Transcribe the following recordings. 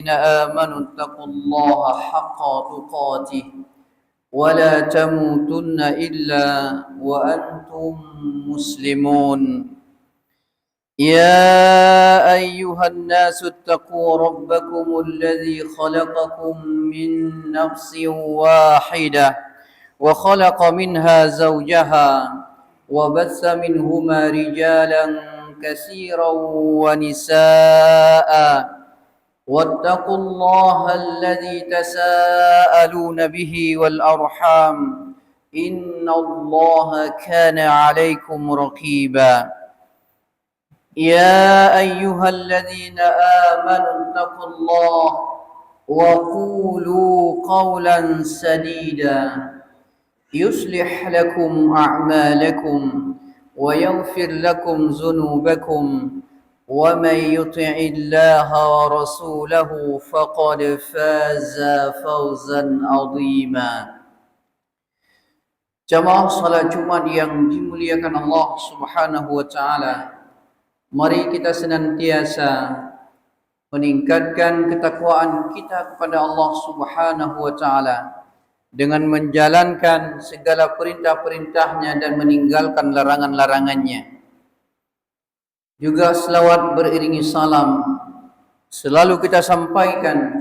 آمنوا اتقوا الله حق تقاته ولا تموتن إلا وأنتم مسلمون. يا أيها الناس اتقوا ربكم الذي خلقكم من نفس واحدة وخلق منها زوجها وبث منهما رجالا كثيرا ونساء واتقوا الله الذي تساءلون به والأرحام إن الله كان عليكم رقيبا. يا أيها الذين آمنوا اتقوا الله وقولوا قولا سديدا يصلح لكم أعمالكم ويغفر لكم ذنوبكم ومن يطع الله ورسوله فقد فاز فوزا عظيما. Jamaah salat Jumat yang dimuliakan Allah Subhanahu wa taala, mari kita senantiasa meningkatkan ketakwaan kita kepada Allah Subhanahu wa taala dengan menjalankan segala perintah-perintahnya dan meninggalkan larangan-larangannya. Juga selawat beriringi salam selalu kita sampaikan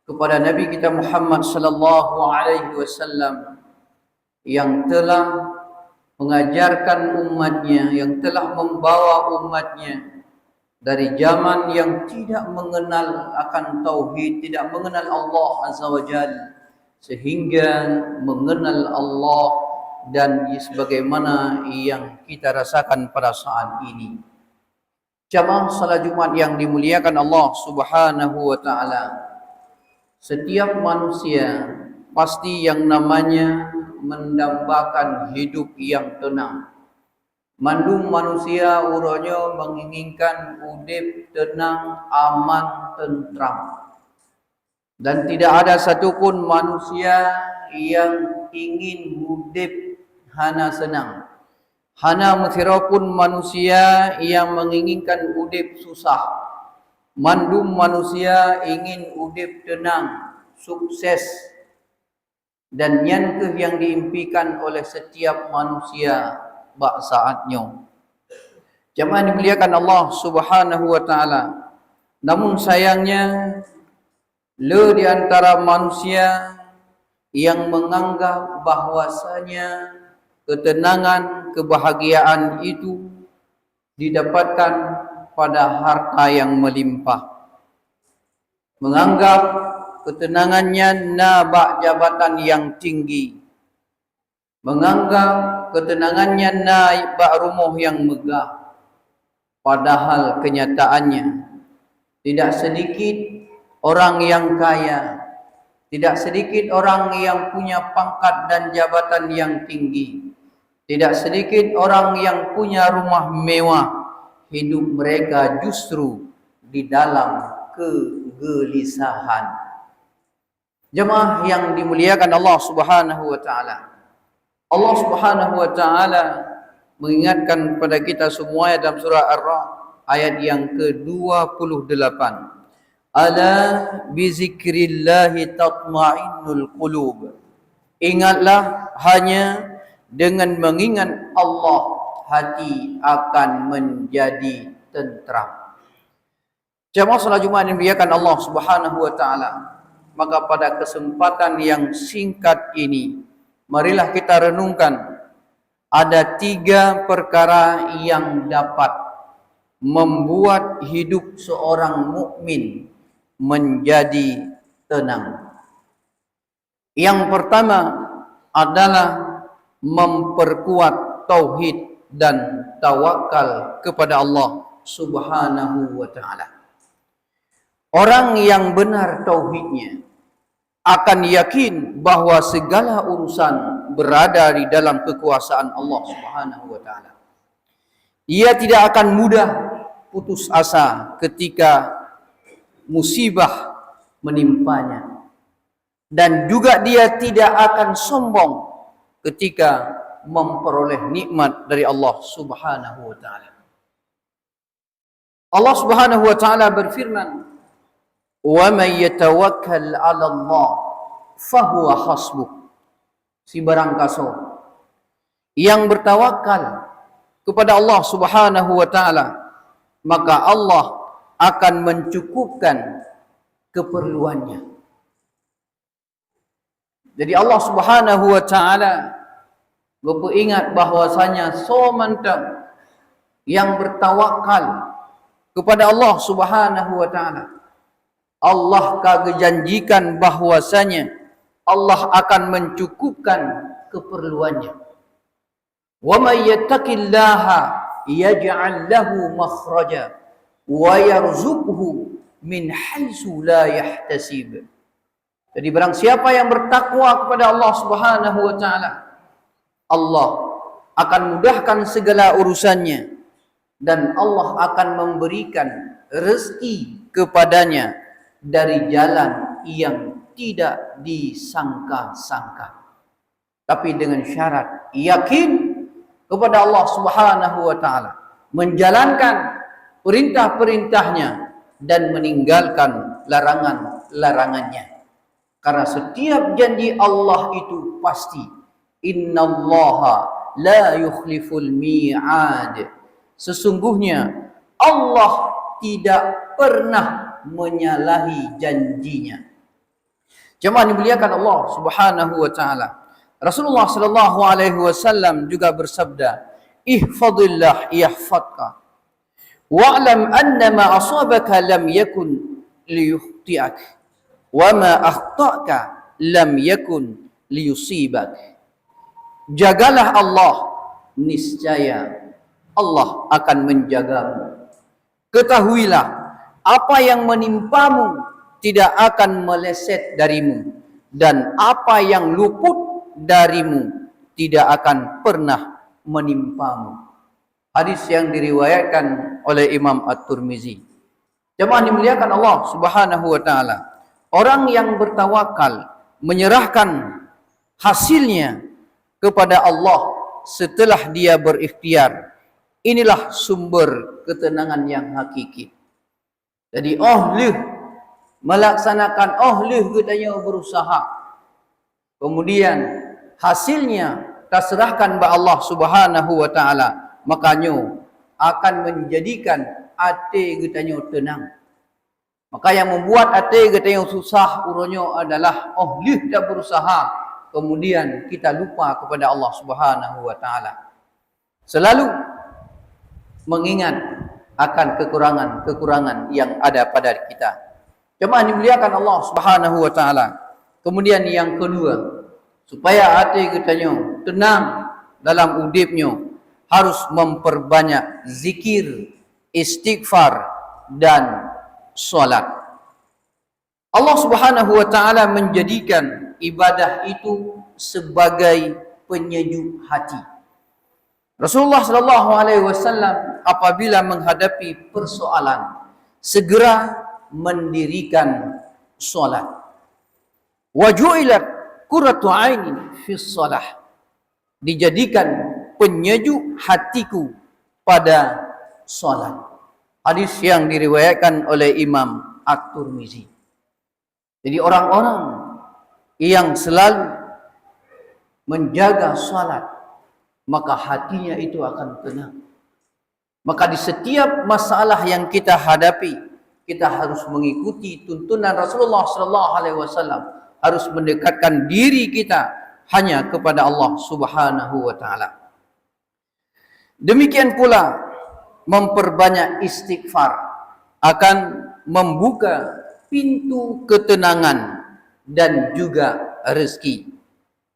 kepada Nabi kita Muhammad sallallahu alaihi wasallam yang telah mengajarkan umatnya, yang telah membawa umatnya dari zaman yang tidak mengenal akan tauhid, tidak mengenal Allah Azza wa Jalla, sehingga mengenal Allah dan sebagaimana yang kita rasakan pada saat ini. Jamaah salat Jumat yang dimuliakan Allah Subhanahu wa taala, setiap manusia pasti yang namanya mendambakan hidup yang tenang. Mandung manusia urangnya menginginkan hidup tenang, aman, tentram. Dan tidak ada satupun manusia yang ingin hidup hana senang. Hana methirapun manusia yang menginginkan hidup susah. Mandum manusia ingin hidup tenang, sukses, dan yang diimpikan oleh setiap manusia bak saatnya. Jemaah dimuliakan Allah Subhanahu wa taala. Namun sayangnya di antara manusia yang menganggap bahwasanya ketenangan, kebahagiaan itu didapatkan pada harta yang melimpah. Menganggap ketenangannya nabak jabatan yang tinggi. Menganggap ketenangannya naik bak rumah yang megah. Padahal kenyataannya tidak sedikit orang yang kaya, tidak sedikit orang yang punya pangkat dan jabatan yang tinggi, tidak sedikit orang yang punya rumah mewah, hidup mereka justru di dalam kegelisahan. Jemaah yang dimuliakan Allah Subhanahu wa taala. Allah Subhanahu wa taala mengingatkan kepada kita semua dalam surah Ar-Ra'd ayat yang ke-28. Ala bizikrillahi tatma'innul qulub. Ingatlah, hanya dengan mengingat Allah hati akan menjadi tentram. Jemaah salat Jumat yang dimuliakan Allah Subhanahu wa taala, maka pada kesempatan yang singkat ini marilah kita renungkan ada 3 perkara yang dapat membuat hidup seorang mukmin menjadi tenang. Yang pertama adalah memperkuat tauhid dan tawakal kepada Allah Subhanahu wa taala. Orang yang benar tauhidnya akan yakin bahwa segala urusan berada di dalam kekuasaan Allah Subhanahu wa taala. Ia tidak akan mudah putus asa ketika musibah menimpanya, dan juga dia tidak akan sombong ketika memperoleh nikmat dari Allah Subhanahu wa taala. Allah Subhanahu wa taala berfirman Wa may yatawakkal 'ala Allah fahuwa hasbuh. Si barang kaso yang bertawakal kepada Allah Subhanahu wa taala, maka Allah akan mencukupkan keperluannya. Jadi Allah Subhanahu wa taala bapa ingat bahwasanya somantang yang bertawakal kepada Allah Subhanahu wa taala, Allah kagak janjikan bahwasanya Allah akan mencukupkan keperluannya. Wa may yattaqillaha yaj'al lahu makhraja wa yarzuqhu min haitsu la yahtasib. Jadi barang siapa yang bertakwa kepada Allah Subhanahu wa taala, Allah akan mudahkan segala urusannya dan Allah akan memberikan rezeki kepadanya dari jalan yang tidak disangka-sangka. Tapi dengan syarat yakin kepada Allah Subhanahu wa taala, menjalankan perintah-perintahnya dan meninggalkan larangan-larangannya. Karena setiap janji Allah itu pasti. Innallaha la yukhliful mi'ad. Sesungguhnya Allah tidak pernah menyalahi janjinya. Jemaah dimuliakan Allah Subhanahu wa taala. Rasulullah sallallahu alaihi wasallam juga bersabda, "Ihfadillah yahfadka. Wa'lam anna ma asabaka lam yakun liyukhti'ak, wa ma akhta'aka lam yakun liyusibak." Jagalah Allah, niscaya Allah akan menjagamu. Ketahuilah, apa yang menimpamu tidak akan meleset darimu, dan apa yang luput darimu tidak akan pernah menimpamu. Hadis yang diriwayatkan oleh Imam At-Tirmizi. Jemaah dimuliakan Allah Subhanahu wa taala, orang yang bertawakal menyerahkan hasilnya kepada Allah setelah dia berikhtiar, inilah sumber ketenangan yang hakiki. Jadi melaksanakan katanya berusaha, kemudian hasilnya terserahkan kepada Allah Subhanahu wa taala, makanya akan menjadikan hati katanya tenang. Maka yang membuat hati katanya susah uronyo adalah tak berusaha, kemudian kita lupa kepada Allah Subhanahu wa taala. Selalu mengingat akan kekurangan-kekurangan yang ada pada kita. Jemaah dimuliakan Allah Subhanahu wa taala. Kemudian yang kedua, supaya hati kitanya tenang dalam udipnya, harus memperbanyak zikir, istighfar dan salat. Allah Subhanahu wa taala menjadikan ibadah itu sebagai penyejuk hati. Rasulullah sallallahu alaihi wasallam apabila menghadapi persoalan, segera mendirikan salat. Wa ju'ilat qurratu ainin fi shalah. Dijadikan penyejuk hatiku pada salat. Hadis yang diriwayatkan oleh Imam At-Tirmizi. Jadi orang-orang yang selalu menjaga salat, maka hatinya itu akan tenang. Maka di setiap masalah yang kita hadapi, kita harus mengikuti tuntunan Rasulullah sallallahu alaihi wasallam, harus mendekatkan diri kita hanya kepada Allah Subhanahu wa taala. Demikian pula memperbanyak istighfar akan membuka pintu ketenangan dan juga rezeki.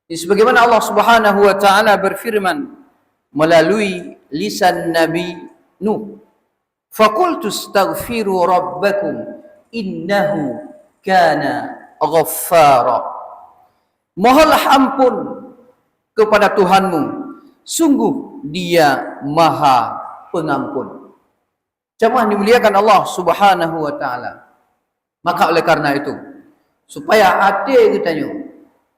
Sebagaimana Allah Subhanahu wa taala berfirman melalui lisan Nabi Nuh, "Faqultu astaghfiru rabbakum innahu kana ghaffara." Mohonlah ampun kepada Tuhanmu, sungguh Dia Maha Pengampun. Jemaah dimuliakan Allah Subhanahu wa taala. Maka oleh karena itu, supaya hati kitanya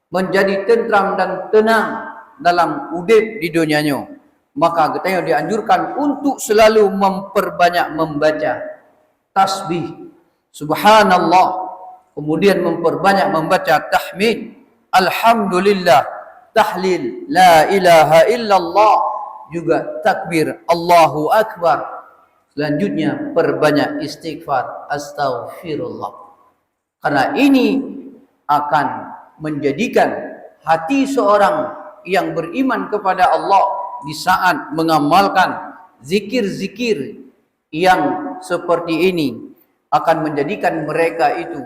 menjadi tentram dan tenang dalam udip di dunianya, maka kita dianjurkan untuk selalu memperbanyak membaca tasbih, subhanallah, kemudian memperbanyak membaca tahmid, alhamdulillah, tahlil, la ilaha illallah, juga takbir, Allahu akbar. Selanjutnya perbanyak istighfar, astaghfirullah. Karena ini akan menjadikan hati seorang yang beriman kepada Allah di saat mengamalkan zikir-zikir yang seperti ini akan menjadikan mereka itu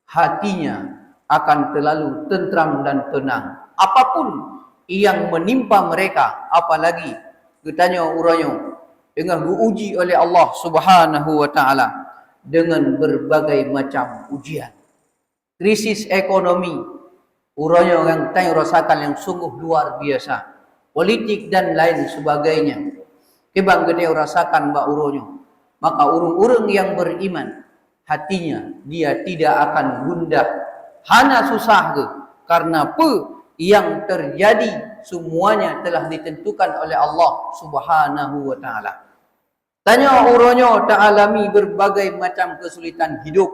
hatinya akan terlalu tentram dan tenang. Apapun yang menimpa mereka, apalagi getanya uranyo dengan diuji oleh Allah Subhanahu wa taala dengan berbagai macam ujian. Krisis ekonomi, uranyo yang tanya rasakan yang sungguh luar biasa. Politik dan lain sebagainya. Kebang gede rasakan mbak uronyo. Maka urung-urung yang beriman, hatinya dia tidak akan gundah. Hanya susah ke, karena apa yang terjadi semuanya telah ditentukan oleh Allah Subhanahu wa taala. Tanya uronyo ta'alami berbagai macam kesulitan hidup.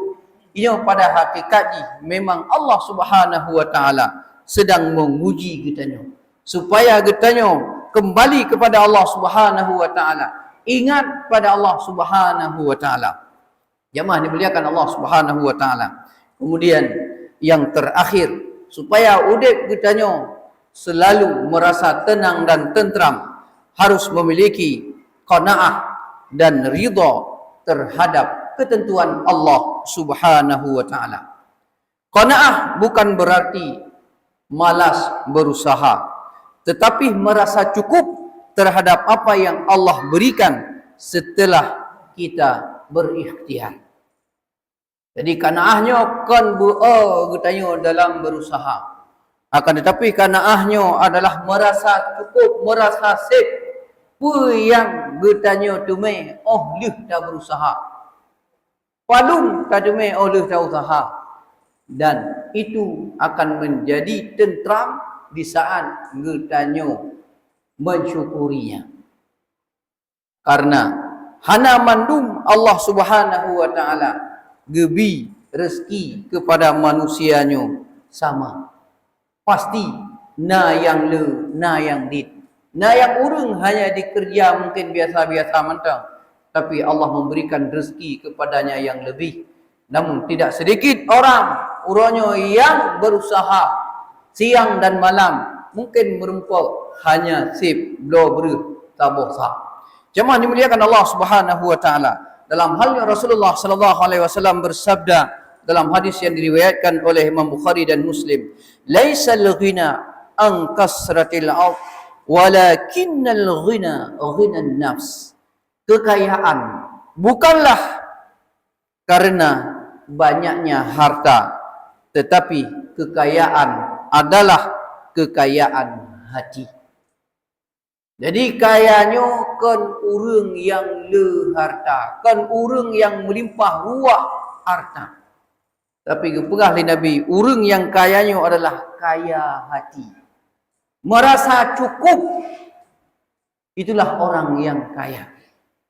Ia pada hakikatnya memang Allah Subhanahu wa taala sedang menguji kitanya supaya kitanya kembali kepada Allah Subhanahu wa taala. Ingat pada Allah Subhanahu wa taala. Jemaah dimuliakan Allah Subhanahu wa taala. Kemudian yang terakhir, supaya udip kitanya selalu merasa tenang dan tentram, harus memiliki qanaah dan ridha terhadap ketentuan Allah Subhanahu wa taala. Qanaah bukan berarti malas berusaha, tetapi merasa cukup terhadap apa yang Allah berikan setelah kita berikhtiar. Jadi qanaahnya kan getanya dalam berusaha. Akan tetapi qanaahnya adalah merasa cukup, merasa safe. Apa yang getanya tume leh dah berusaha. Palung tak tume leh dah usaha. Dan itu akan menjadi tentram di saat getanya mensyukurinya. Karena hana mandum Allah Subhanahu wa taala gebi rezeki kepada manusianya sama. Pasti na yang le, na yang dit. Na yang urung hanya dikerja mungkin biasa-biasa mentang, tapi Allah memberikan rezeki kepadanya yang lebih. Namun tidak sedikit orang uronyo yang berusaha siang dan malam, mungkin merumpuk hanya sip blobre tabosa. Jemaah dimuliakan Allah Subhanahu wa taala. Dalam halnya Rasulullah sallallahu alaihi wasallam bersabda dalam hadis yang diriwayatkan oleh Imam Bukhari dan Muslim, "Laisal ghina an kasratil 'ard, walakinnal ghina ghinan nafs." Kekayaan bukanlah karena banyaknya harta, tetapi kekayaan adalah kekayaan hati. Jadi kayanya kan urang yang le harta, kan urang yang melimpah ruah harta. Tapi kepegah li Nabi, urang yang kayanya adalah kaya hati. Merasa cukup, itulah orang yang kaya.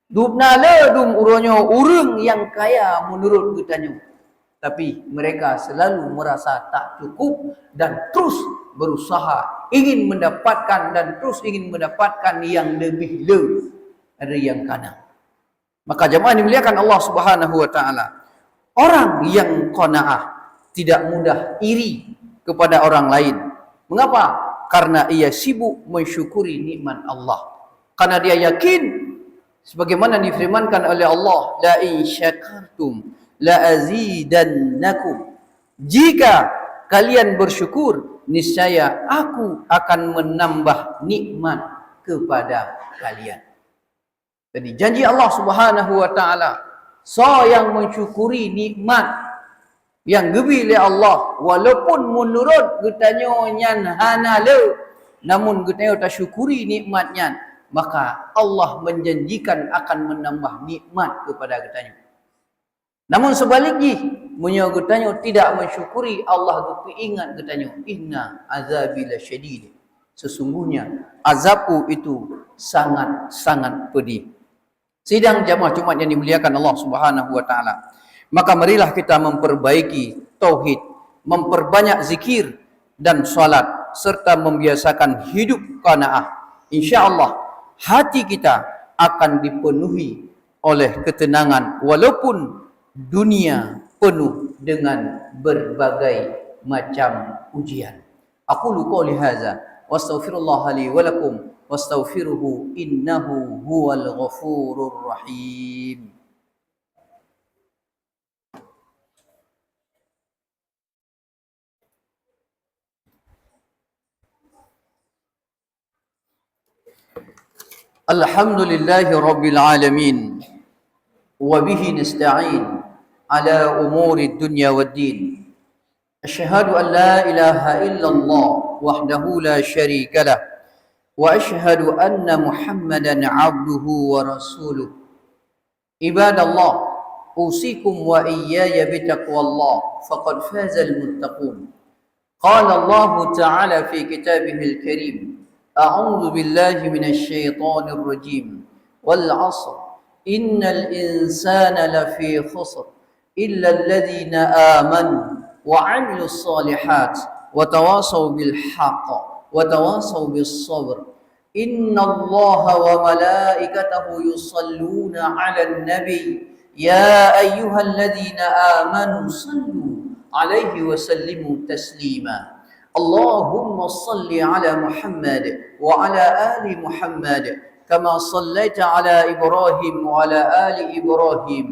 Dupna le dum uronyo urang yang kaya menurut kitanya. Tapi mereka selalu merasa tak cukup dan terus berusaha ingin mendapatkan dan terus ingin mendapatkan yang lebih dari yang kanan. Maka jemaah dimuliakan Allah Subhanahu wa taala. Orang yang qanaah tidak mudah iri kepada orang lain. Mengapa? Karena ia sibuk mensyukuri nikmat Allah. Karena dia yakin sebagaimana difirmankan oleh Allah, la in syakartum la azidannakum. Jika kalian bersyukur, niscaya aku akan menambah nikmat kepada kalian. Jadi janji Allah Subhanahu wa taala, so yang mensyukuri nikmat yang gebi oleh Allah, walaupun menurut getanya nyan hanale, namun getanya tak syukuri nikmatnya, maka Allah menjanjikan akan menambah nikmat kepada getanya. Namun sebaliknya, munyo getanya tidak mensyukuri, Allah gupi ingat getanya, inna azabi lasyadid. Sesungguhnya azabku itu sangat-sangat pedih. Sidang jamaah Jumat yang dimuliakan Allah Subhanahu wa taala. Maka marilah kita memperbaiki tauhid, memperbanyak zikir dan salat, serta membiasakan hidup qanaah. InsyaAllah hati kita akan dipenuhi oleh ketenangan walaupun dunia penuh dengan berbagai macam ujian. Aqulu qouli hadza wa astaghfirullah li wa lakum wastaghfiruhu innahu huwal ghafurur rahim. Alhamdulillahi Rabbil Alamin wa bihi nasta'in ala umuri dunya wad din. Asyhadu an la ilaha illallah wahdahu la syarika lah wa asyhadu anna Muhammadan abduhu wa rasuluh. Ibadallah, usikum wa iyaya bitaqwallah faqad fazal muttaqun. Qala Allah Ta'ala fi kitabihil karim, أعوذ بالله من الشيطان الرجيم والعصر إن الإنسان لفي خسر إلا الذين آمنوا وعملوا الصالحات وتواصوا بالحق وتواصوا بالصبر إن الله وملائكته يصلون على النبي يا أيها الذين آمنوا صلوا عليه وسلموا تسليما اللهم صل على محمد وعلى آل محمد كما صليت على إبراهيم وعلى آل إبراهيم